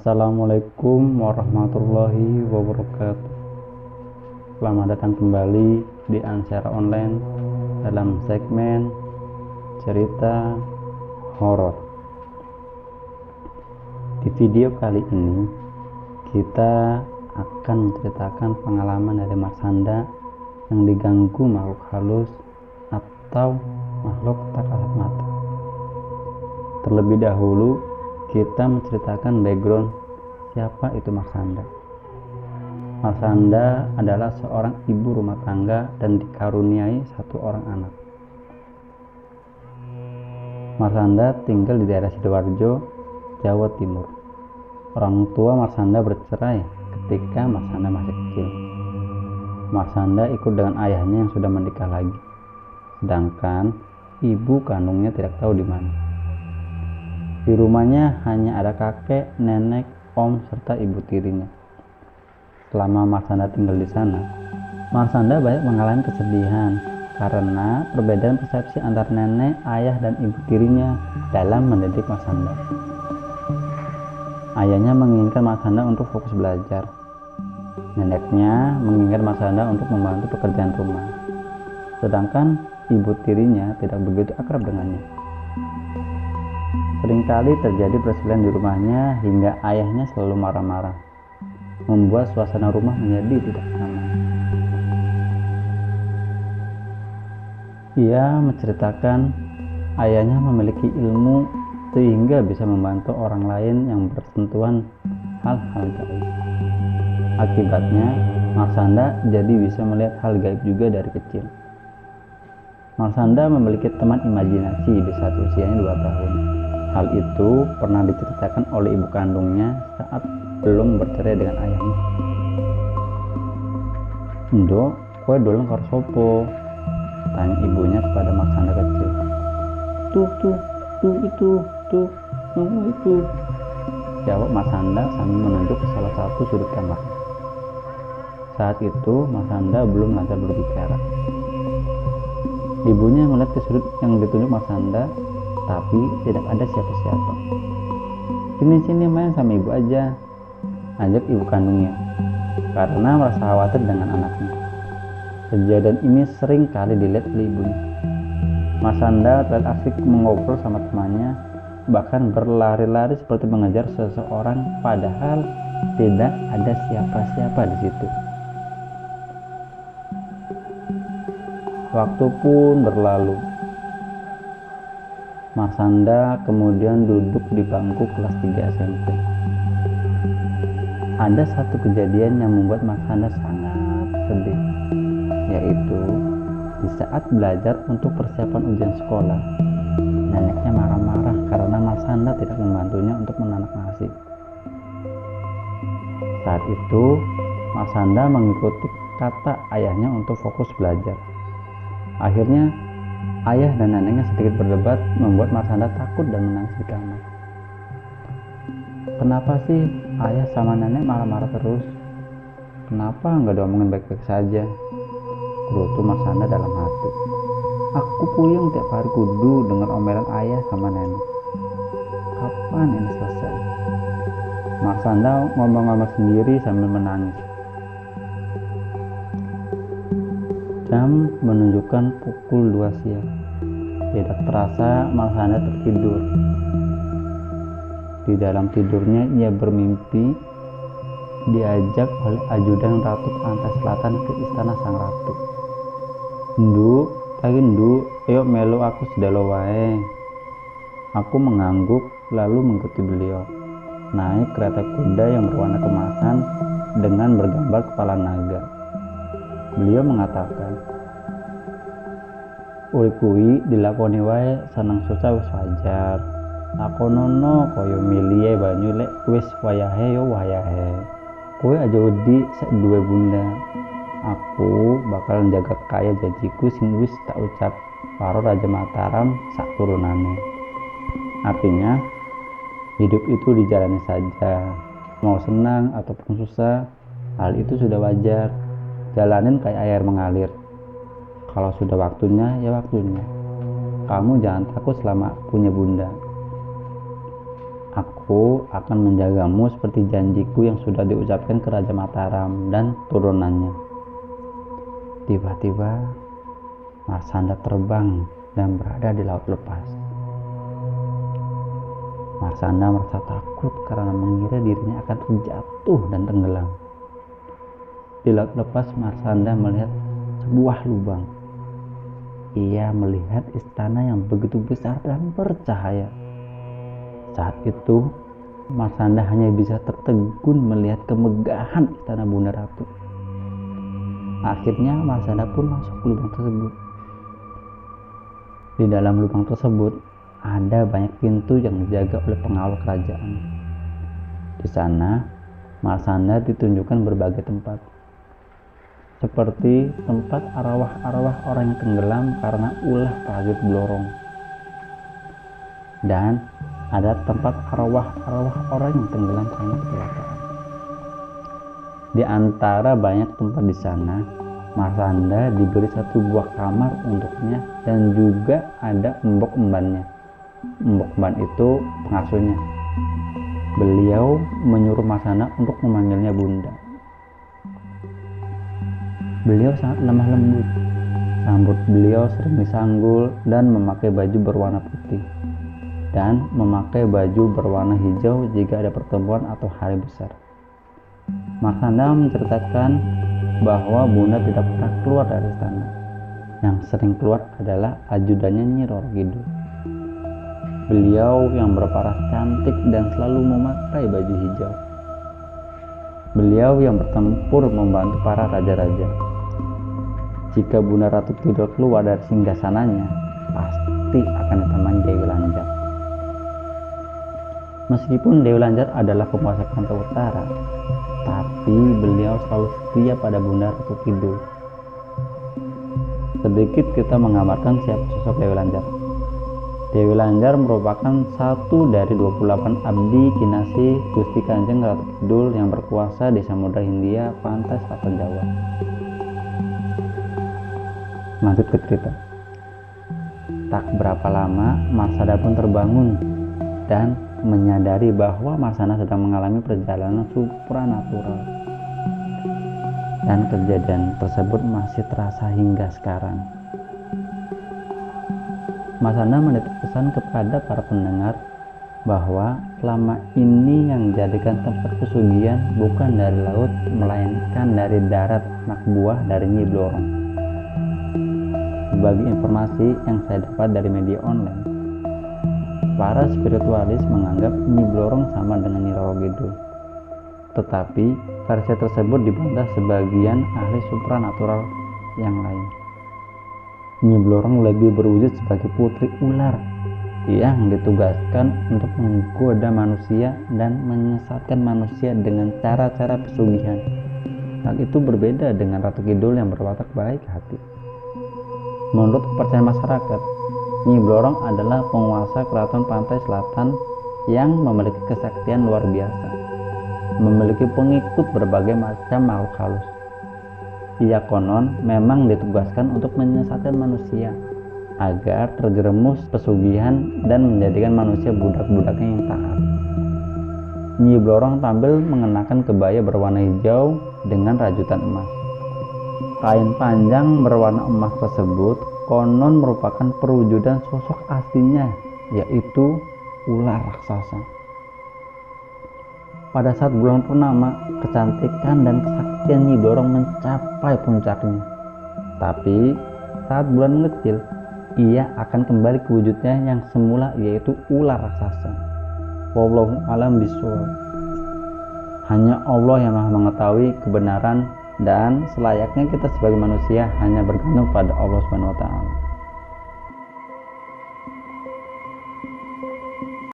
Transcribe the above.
Assalamualaikum warahmatullahi wabarakatuh. Selamat datang kembali di Ansera Online dalam segmen cerita horor. Di video kali ini kita akan menceritakan pengalaman dari Marsanda yang diganggu makhluk halus atau makhluk tak kasat mata. Terlebih dahulu kita menceritakan background siapa itu Marsanda. Marsanda adalah seorang ibu rumah tangga dan dikaruniai satu orang anak. Marsanda tinggal di daerah Sidoarjo, Jawa Timur. Orang tua Marsanda bercerai ketika Marsanda masih kecil. Marsanda ikut dengan ayahnya yang sudah menikah lagi, sedangkan ibu kandungnya tidak tahu di mana. Di rumahnya hanya ada kakek, nenek, om, serta ibu tirinya. Selama Marsanda tinggal di sana, Marsanda banyak mengalami kesedihan karena perbedaan persepsi antara nenek, ayah, dan ibu tirinya dalam mendidik Marsanda. Ayahnya menginginkan Marsanda untuk fokus belajar. Neneknya menginginkan Marsanda untuk membantu pekerjaan rumah. Sedangkan ibu tirinya tidak begitu akrab dengannya. Seringkali terjadi perselisihan di rumahnya hingga ayahnya selalu marah-marah, membuat suasana rumah menjadi tidak nyaman. Ia menceritakan ayahnya memiliki ilmu sehingga bisa membantu orang lain yang bersentuhan hal-hal gaib. Akibatnya, Marsanda jadi bisa melihat hal gaib juga dari kecil. Marsanda memiliki teman imajinasi di saat usianya 2 tahun. Hal itu pernah diceritakan oleh ibu kandungnya saat belum bercerai dengan ayahnya. "Ndo, kowe dolan karo sopo?" tanya ibunya kepada Marsanda kecil. Itu, jawab Marsanda sambil menunjuk ke salah satu sudut kamar. Saat itu Marsanda belum lancar berbicara. Ibunya melihat ke sudut yang ditunjuk Marsanda, tapi tidak ada siapa-siapa. Sini main sama ibu aja, ajak ibu kandungnya, karena merasa khawatir dengan anaknya. Kejadian ini sering kali dilihat oleh ibunya. Marsanda terlihat asik mengobrol sama temannya, bahkan berlari-lari seperti mengejar seseorang, padahal tidak ada siapa-siapa di situ. Waktu pun berlalu. Marsanda kemudian duduk di bangku kelas 3 SMP. Ada satu kejadian yang membuat Marsanda sangat sedih, yaitu di saat belajar untuk persiapan ujian sekolah. Neneknya marah-marah karena Marsanda tidak membantunya untuk menanak nasi. Saat itu, Marsanda mengikuti kata ayahnya untuk fokus belajar. Akhirnya, ayah dan neneknya sedikit berdebat, membuat Marsanda takut dan menangis di kamar. Kenapa sih ayah sama nenek marah-marah terus? Kenapa nggak diomongin baik-baik saja? Gerutu Marsanda dalam hati. Aku puyeng tiap hari kudu dengan omelan ayah sama nenek. Kapan ini selesai? Marsanda ngomong-ngomong sendiri sambil menangis. Jam menunjukkan pukul 2 siang. Tidak terasa Marsanda tertidur. Di dalam tidurnya ia bermimpi diajak oleh ajudan Ratu Pantai Selatan ke istana sang ratu. "Ndu, ayo melu aku sedalo wae." Aku mengangguk lalu mengikuti beliau. Naik kereta kuda yang berwarna kemasan dengan bergambar kepala naga. Beliau mengatakan, "Uri kuwi dilakoni wae, seneng susah wis wajar. Lakonono kaya milihe banyu lek wis wayahe yo wayahe. Kowe aja wedi sek duwe bunda. Aku bakal njaga kaya janjiku sing wis tak ucap karo Raja Mataram sak turunane." Artinya, hidup itu dijalani saja. Mau senang ataupun susah, hal itu sudah wajar. Jalanin kayak air mengalir. Kalau sudah waktunya, ya waktunya. Kamu jangan takut selama punya bunda. Aku akan menjagamu seperti janjiku yang sudah diucapkan ke Raja Mataram dan turunannya. Tiba-tiba Marshanda terbang dan berada di laut lepas. Marshanda merasa takut karena mengira dirinya akan terjatuh dan tenggelam. Di laut lepas Marshanda melihat sebuah lubang. Ia melihat istana yang begitu besar dan bercahaya. Saat itu Marshanda hanya bisa tertegun melihat kemegahan istana Bunda Ratu. Akhirnya Marshanda pun masuk ke lubang tersebut. Di dalam lubang tersebut ada banyak pintu yang dijaga oleh pengawal kerajaan. Di sana Marshanda ditunjukkan berbagai tempat, seperti tempat arwah-arwah orang yang tenggelam karena ulah prajurit Blorong, dan ada tempat arwah-arwah orang yang tenggelam karena kecelakaan. Di antara banyak tempat di sana, Marshanda diberi satu buah kamar untuknya dan juga ada embok embannya. Embok emban itu pengasuhnya. Beliau menyuruh Marshanda untuk memanggilnya Bunda. Beliau sangat lemah lembut. Rambut beliau sering disanggul dan memakai baju berwarna putih, dan memakai baju berwarna hijau jika ada pertemuan atau hari besar. Marshanda menceritakan bahwa Bunda tidak pernah keluar dari istana. Yang sering keluar adalah ajudannya Nyi Roro Kidul. Beliau yang berparas cantik dan selalu memakai baju hijau. Beliau yang bertempur membantu para raja-raja. Jika Bunda Ratu Kidul keluar dari singgasananya, pasti akan ditemani Dewi Lanjar. Meskipun Dewi Lanjar adalah penguasa pantai utara, tapi beliau selalu setia pada Bunda Ratu Kidul. Sedikit kita menggambarkan siapa sosok Dewi Lanjar. Dewi Lanjar merupakan satu dari 28 abdi kinasi Gusti Kanjeng Ratu Kidul yang berkuasa di Samudra Hindia, pantai selatan Jawa. Lanjut ke cerita. Tak berapa lama Marshanda pun terbangun dan menyadari bahwa Marshanda sedang mengalami perjalanan supranatural, dan kejadian tersebut masih terasa hingga sekarang. Marshanda menitip pesan kepada para pendengar bahwa selama ini yang dijadikan tempat pesugihan bukan dari laut, melainkan dari darat, anak buah dari Nyi Blorong. Sebagai informasi yang saya dapat dari media online, para spiritualis menganggap Nyi Blorong sama dengan Nyi Roro Kidul. Tetapi versi tersebut dibantah sebagian ahli supranatural yang lain. Nyi Blorong lebih berwujud sebagai putri ular yang ditugaskan untuk menggoda manusia dan menyesatkan manusia dengan cara-cara pesugihan. Hal itu berbeda dengan Ratu Kidul yang berwatak baik hati. Menurut kepercayaan masyarakat, Nyi Blorong adalah penguasa keraton pantai selatan yang memiliki kesaktian luar biasa, memiliki pengikut berbagai macam makhluk halus. Ia konon memang ditugaskan untuk menyesatkan manusia agar terjerumus pesugihan dan menjadikan manusia budak-budaknya yang taat. Nyi Blorong tampil mengenakan kebaya berwarna hijau dengan rajutan emas. Kain panjang berwarna emas tersebut konon merupakan perwujudan sosok aslinya, yaitu ular raksasa. Pada saat bulan purnama, kecantikan dan kesaktian Nyi Blorong mencapai puncaknya. Tapi saat bulan mengecil, ia akan kembali ke wujudnya yang semula, yaitu ular raksasa. Wallahu a'lam bishawab. Hanya Allah yang Maha mengetahui kebenaran, dan selayaknya kita sebagai manusia hanya bergantung pada Allah Subhanahu wa Ta'ala.